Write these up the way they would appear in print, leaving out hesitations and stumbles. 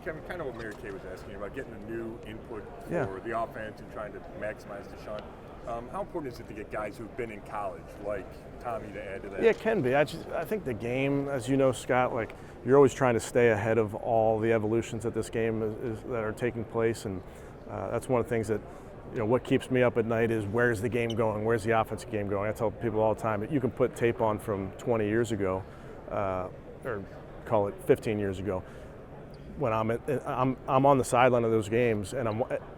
Kevin, kind of what Mary Kay was asking about getting a new input for Yeah. the offense and trying to maximize Deshaun. How important is it to get guys who've been in college, like Tommy, to add to that? Yeah, it can be. I think the game, as you know, Scott, like you're always trying to stay ahead of all the evolutions that this game that are taking place, and that's one of the things that, what keeps me up at night is where's the game going? Where's the offensive game going? I tell people all the time that you can put tape on from 20 years ago, or call it 15 years ago, when I'm on the sideline of those games,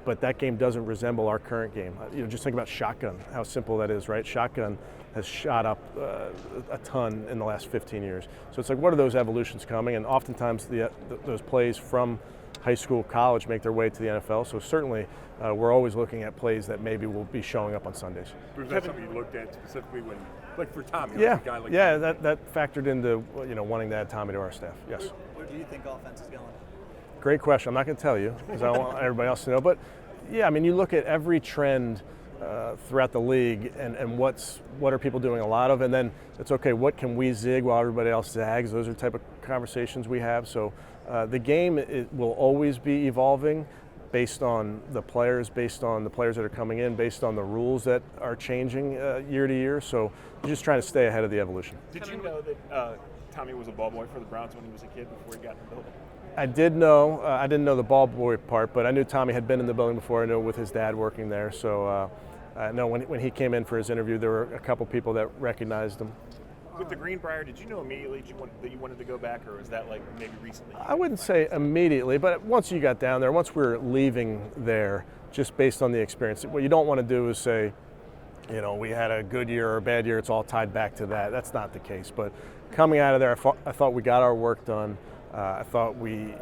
but that game doesn't resemble our current game. Just think about shotgun, how simple that is, right? Shotgun has shot up a ton in the last 15 years. So it's like, what are those evolutions coming? And oftentimes those plays from high school, college make their way to the NFL. So certainly we're always looking at plays that maybe will be showing up on Sundays. Was that something you looked at specifically when, like for Tommy? Yeah, like a guy like yeah, that factored into wanting to add Tommy to our staff. Yes. Where do you think offense is going? Great question. I'm not going to tell you because I want everybody else to know. But yeah, I mean, you look at every trend throughout the league and what are people doing a lot of, and then it's okay, what can we zig while everybody else zags? Those are the type of conversations we have. So the game will always be evolving based on the players that are coming in, based on the rules that are changing year to year. So you're just trying to stay ahead of the evolution. Did you know that Tommy was a ball boy for the Browns when he was a kid before he got in the building? I did know. I didn't know the ball boy part, but I knew Tommy had been in the building before. I know with his dad working there. So I know when he came in for his interview, there were a couple people that recognized him. With the Greenbrier, did you know immediately that you wanted to go back, or was that like maybe recently? I wouldn't say immediately, but once you got down there, once we were leaving there, just based on the experience, what you don't want to do is say, we had a good year or a bad year, it's all tied back to that. That's not the case. But coming out of there, I thought we got our work done. I thought we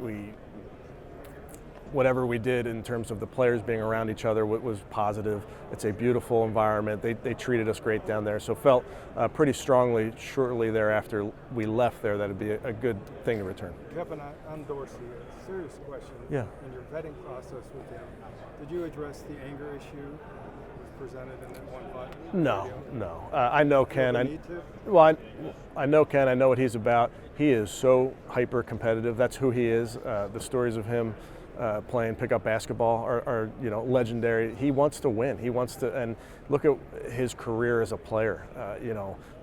whatever we did in terms of the players being around each other was positive. It's a beautiful environment. They treated us great down there. So felt pretty strongly shortly thereafter we left there that it'd be a good thing to return. Kevin, on Dorsey, a serious question. Yeah. In your vetting process with him, did you address the anger issue that was presented in that one fight? No. I know Ken. I know Ken. I know what he's about. He is so hyper competitive. That's who he is. The stories of him playing pickup basketball are legendary. He wants to win. He wants to, and look at his career as a player.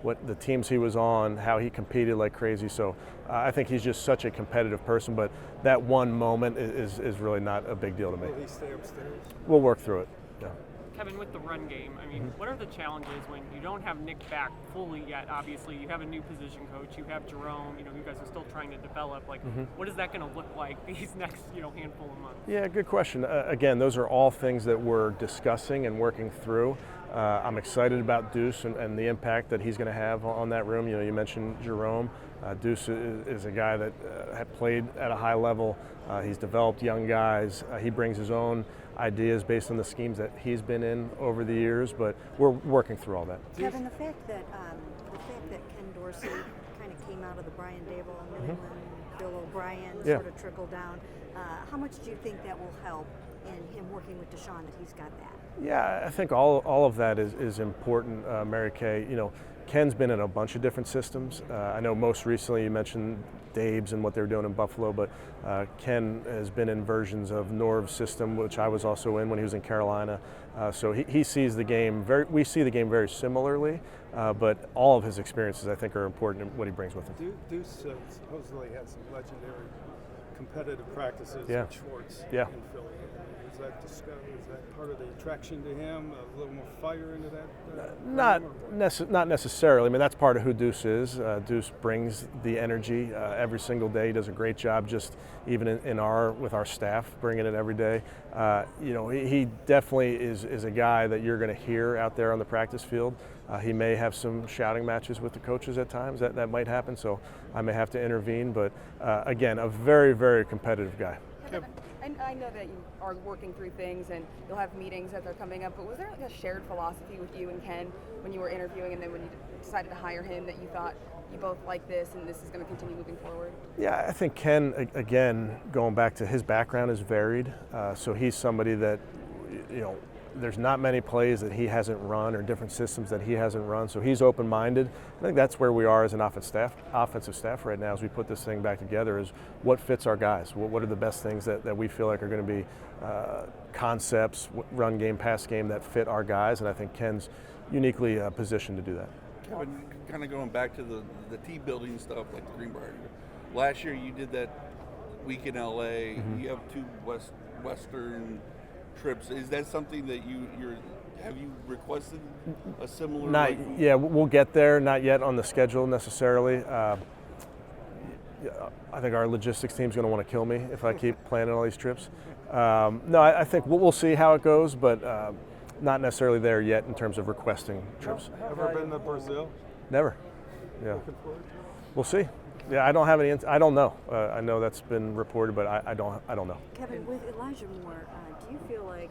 What the teams he was on, how he competed like crazy. So I think he's just such a competitive person. But that one moment is really not a big deal to me. Will he stay upstairs? We'll work through it. Yeah. Kevin, with the run game, I mean, what are the challenges when you don't have Nick back fully yet? Obviously, you have a new position coach. You have Jerome. You guys are still trying to develop. Like, what is that going to look like these next, handful of months? Yeah, good question. Again, those are all things that we're discussing and working through. I'm excited about Deuce and the impact that he's going to have on that room. You mentioned Jerome. Deuce is a guy that had played at a high level. He's developed young guys. He brings his own ideas based on the schemes that he's been in over the years, but we're working through all that. Kevin, the fact that Ken Dorsey kind of came out of the Brian Dable, New England, Bill O'Brien sort of trickled down, how much do you think that will help in him working with Deshaun, that he's got that? Yeah, I think all of that is important, Mary Kay. Ken's been in a bunch of different systems. I know most recently you mentioned Dabes and what they were doing in Buffalo, but Ken has been in versions of Norv's system, which I was also in when he was in Carolina. So he sees the game we see the game very similarly, but all of his experiences I think are important in what he brings with him. Deuce supposedly had some legendary competitive practices Yeah. with Schwartz Yeah. in Philly. Is that part of the attraction to him? A little more fire into that? Not necessarily. I mean, that's part of who Deuce is. Deuce brings the energy every single day. He does a great job, just even with our staff, bringing it every day. He definitely is a guy that you're going to hear out there on the practice field. He may have some shouting matches with the coaches at times. That might happen. So I may have to intervene. But again, a very, very competitive guy. Kevin, I know that you are working through things and you'll have meetings as they're coming up, but was there like a shared philosophy with you and Ken when you were interviewing, and then when you decided to hire him, that you thought you both like this and this is going to continue moving forward? Yeah, I think Ken, again, going back to his background, is varied. So he's somebody that, there's not many plays that he hasn't run or different systems that he hasn't run, so he's open-minded. I think that's where we are as an offensive staff right now as we put this thing back together, is what fits our guys. What are the best things that we feel like are going to be concepts, run game, pass game, that fit our guys, and I think Ken's uniquely positioned to do that. Kevin, kind of going back to the team building stuff like the Greenbrier. Last year you did that week in LA. You have two Western trips. Is that something that have you requested a similar? Yeah, we'll get there. Not yet on the schedule necessarily. I think our logistics team's going to want to kill me if I keep planning all these trips. No, I think we'll see how it goes, but not necessarily there yet in terms of requesting trips. Ever been to Brazil? Never. Yeah. Looking forward to it? We'll see. Yeah, I don't have any. I don't know. I know that's been reported, but I don't know. Kevin, with Elijah Moore, do you feel like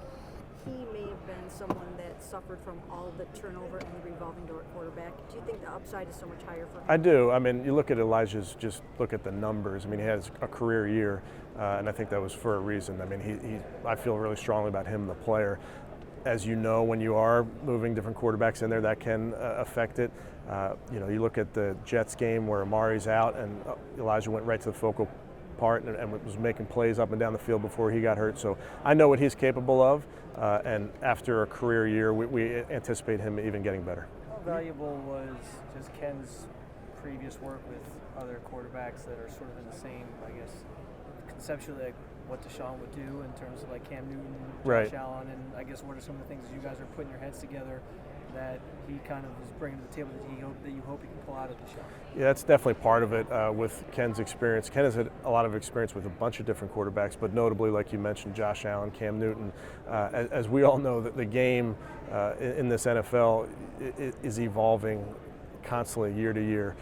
he may have been someone that suffered from all the turnover and the revolving door at quarterback? Do you think the upside is so much higher for him? I do. I mean, you look at Elijah's, just look at the numbers. I mean, he has a career year, and I think that was for a reason. I mean, I feel really strongly about him, the player. As you know, when you are moving different quarterbacks in there, that can affect it. You look at the Jets game where Amari's out and Elijah went right to the focal part and was making plays up and down the field before he got hurt. So I know what he's capable of, and after a career year, we anticipate him even getting better. How valuable was just Ken's previous work with other quarterbacks that are sort of in the same, I guess, conceptually, like what Deshaun would do in terms of like Cam Newton, Josh Allen, and I guess what are some of the things that you guys are putting your heads together that he kind of is bringing to the table that you hope he can pull out of Deshaun? Yeah, that's definitely part of it with Ken's experience. Ken has had a lot of experience with a bunch of different quarterbacks, but notably, like you mentioned, Josh Allen, Cam Newton. As we all know, that the game in this NFL is evolving constantly year to year.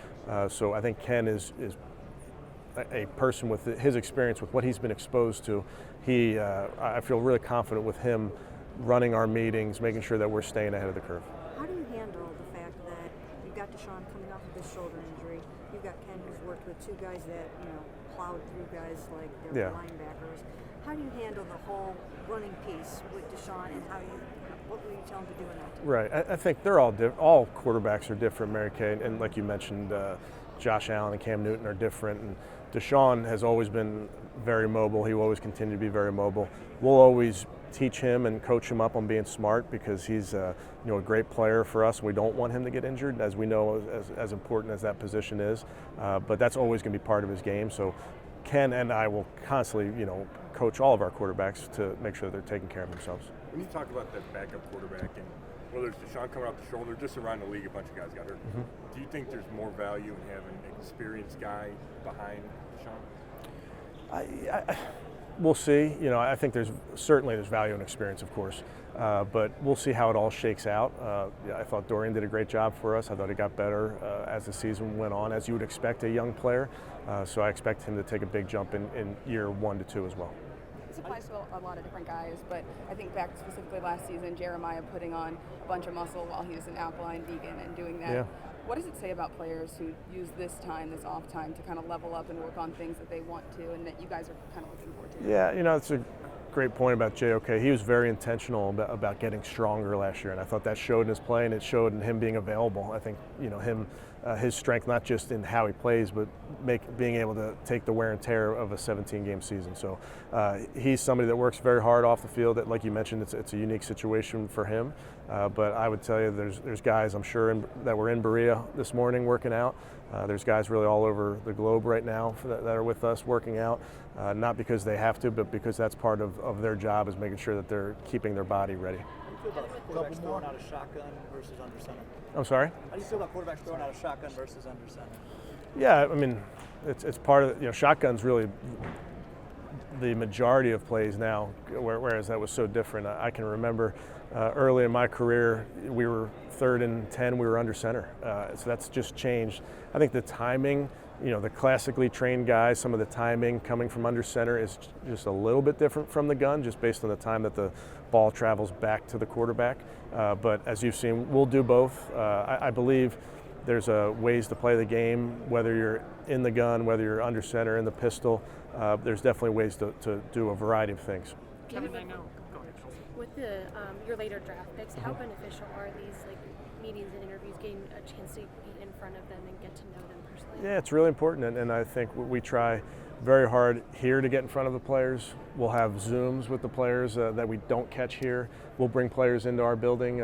So I think Ken is a person with his experience, with what he's been exposed to. I feel really confident with him running our meetings, making sure that we're staying ahead of the curve. How do you handle the fact that you've got Deshaun coming off of this shoulder injury, you've got Ken who's worked with two guys that plowed through guys like their linebackers? How do you handle the whole running piece with Deshaun, and what will you tell him to do in that? Right, I think they're all quarterbacks are different, Mary Kay, and like you mentioned, Josh Allen and Cam Newton are different, and Deshaun has always been very mobile. He will always continue to be very mobile. We'll always teach him and coach him up on being smart, because he's a great player for us. We don't want him to get injured, as we know, as important as that position is. But that's always going to be part of his game. So Ken and I will constantly, coach all of our quarterbacks to make sure they're taking care of themselves. When you talk about that backup quarterback, and whether it's Deshaun coming off the shoulder, just around the league, a bunch of guys got hurt. Do you think there's more value in having an experienced guy behind Deshaun? We'll see. I think there's value in experience, of course, but we'll see how it all shakes out. I thought Dorian did a great job for us. I thought he got better as the season went on, as you would expect a young player. So I expect him to take a big jump in year 1 to 2 as well. This applies to a lot of different guys, but I think back specifically last season, Jeremiah putting on a bunch of muscle while he was an alkaline vegan and doing that. Yeah. What does it say about players who use this off time to kind of level up and work on things that they want to, and that you guys are kind of looking forward to? Yeah, it's a great point about JOK. He was very intentional about getting stronger last year, and I thought that showed in his play, and it showed in him being available. I think his strength, not just in how he plays, but being able to take the wear and tear of a 17-game season. So he's somebody that works very hard off the field. That, like you mentioned, it's a unique situation for him. But I would tell you, there's guys, I'm sure, that were in Berea this morning working out. There's guys really all over the globe right now that are with us working out, not because they have to, but because that's part of their job, is making sure that they're keeping their body ready. How do you feel about quarterbacks throwing out a shotgun versus under center? I'm sorry? How do you feel about quarterbacks throwing out a shotgun versus under center? Yeah, I mean, it's part of shotgun's really the majority of plays now, whereas that was so different. I can remember early in my career, we were 3rd and 10, we were under center. So that's just changed. I think the timing, the classically trained guys, some of the timing coming from under center is just a little bit different from the gun, just based on the time that the ball travels back to the quarterback. But as you've seen, we'll do both. I believe there's ways to play the game, whether you're in the gun, whether you're under center, in the pistol. There's definitely ways to do a variety of things. Kevin, I know. Go ahead. With the your later draft picks, how beneficial are these meetings and interviews, getting a chance to be in front of them and get to know them personally? Yeah, it's really important, and I think we try very hard here to get in front of the players. We'll have Zooms with the players that we don't catch here. We'll bring players into our building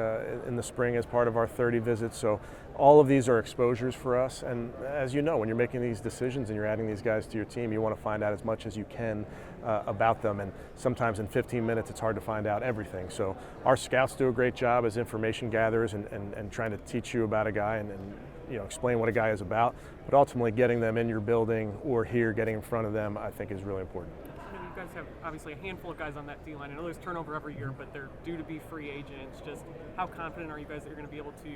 in the spring as part of our 30 visits. So all of these are exposures for us. And as you know, when you're making these decisions and you're adding these guys to your team, you want to find out as much as you can about them. And sometimes in 15 minutes, it's hard to find out everything. So our scouts do a great job as information gatherers and trying to teach you about a guy and explain what a guy is about. But ultimately, getting them in your building or here, getting in front of them, I think is really important. You guys have obviously a handful of guys on that D-line. I know there's turnover every year, but they're due to be free agents. Just how confident are you guys that you're going to be able to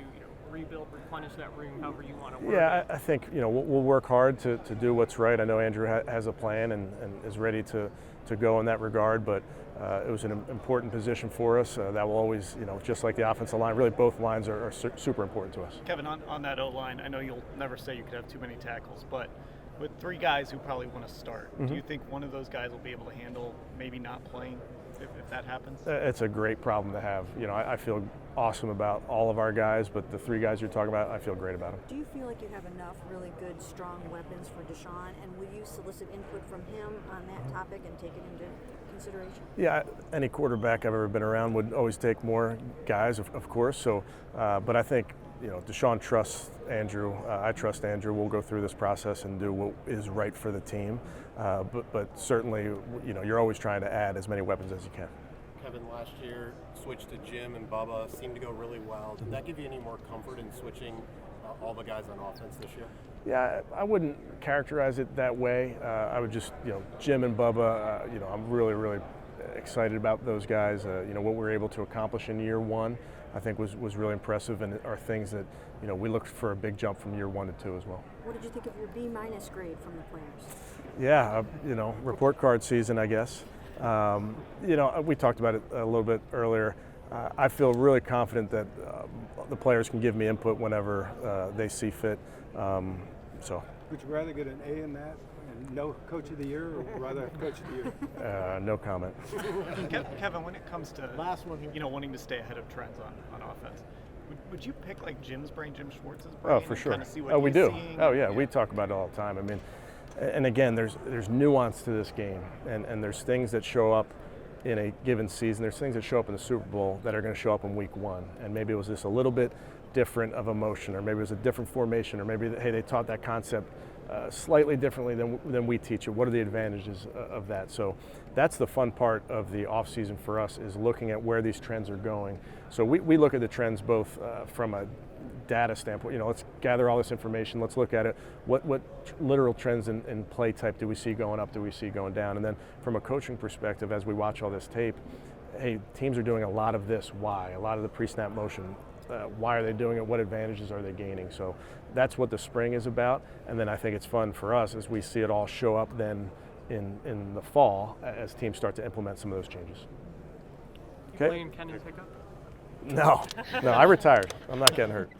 rebuild, replenish that room however you want to work? Yeah, I think we'll work hard to do what's right. I know Andrew has a plan and is ready to go in that regard, but it was an important position for us. That will always, just like the offensive line, really both lines are super important to us. Kevin, on that O-line, I know you'll never say you could have too many tackles, but with three guys who probably want to start, do you think one of those guys will be able to handle maybe not playing if that happens? It's a great problem to have. I feel awesome about all of our guys, but the three guys you're talking about, I feel great about them. Do you feel like you have enough really good, strong weapons for Deshaun, and will you solicit input from him on that topic and take it into consideration? Yeah, any quarterback I've ever been around would always take more guys, of course. So, but I think Deshaun trusts Andrew. I trust Andrew. We'll go through this process and do what is right for the team. But certainly, you're always trying to add as many weapons as you can. Kevin, last year switched to Jim and Bubba seemed to go really well. Did that give you any more comfort in switching all the guys on offense this year? Yeah, I wouldn't characterize it that way. I would just, Jim and Bubba, I'm really, really excited about those guys. What we were able to accomplish in year one, I think was really impressive, and are things that, we looked for a big jump from year 1 to 2 as well. What did you think of your B- grade from the players? Yeah, report card season, I guess. We talked about it a little bit earlier. I feel really confident that the players can give me input whenever they see fit. Would you rather get an A in that and no Coach of the Year, or rather have Coach of the Year? No comment. Kevin, when it comes to wanting to stay ahead of trends on offense, would you pick like Jim's brain, Jim Schwartz's brain? Oh, for sure. Kind of see what we he's do. seeing? Oh, yeah, we talk about it all the time. I mean, and again, there's nuance to this game, and there's things that show up in a given season. There's things that show up in the Super Bowl that are going to show up in week 1, and maybe it was just a little bit different of a motion, or maybe it was a different formation, or maybe they taught that concept slightly differently than we teach it. What are the advantages of that? So that's the fun part of the off season for us, is looking at where these trends are going. So we look at the trends both from a data standpoint. Let's gather all this information. Let's look at it. What literal trends in play type do we see going up? Do we see going down? And then from a coaching perspective, as we watch all this tape, hey, teams are doing a lot of this. Why? A lot of the pre-snap motion. Why are they doing it? What advantages are they gaining? So that's what the spring is about. And then I think it's fun for us as we see it all show up then in the fall as teams start to implement some of those changes. You playing Ken in pickup? No, I retired. I'm not getting hurt.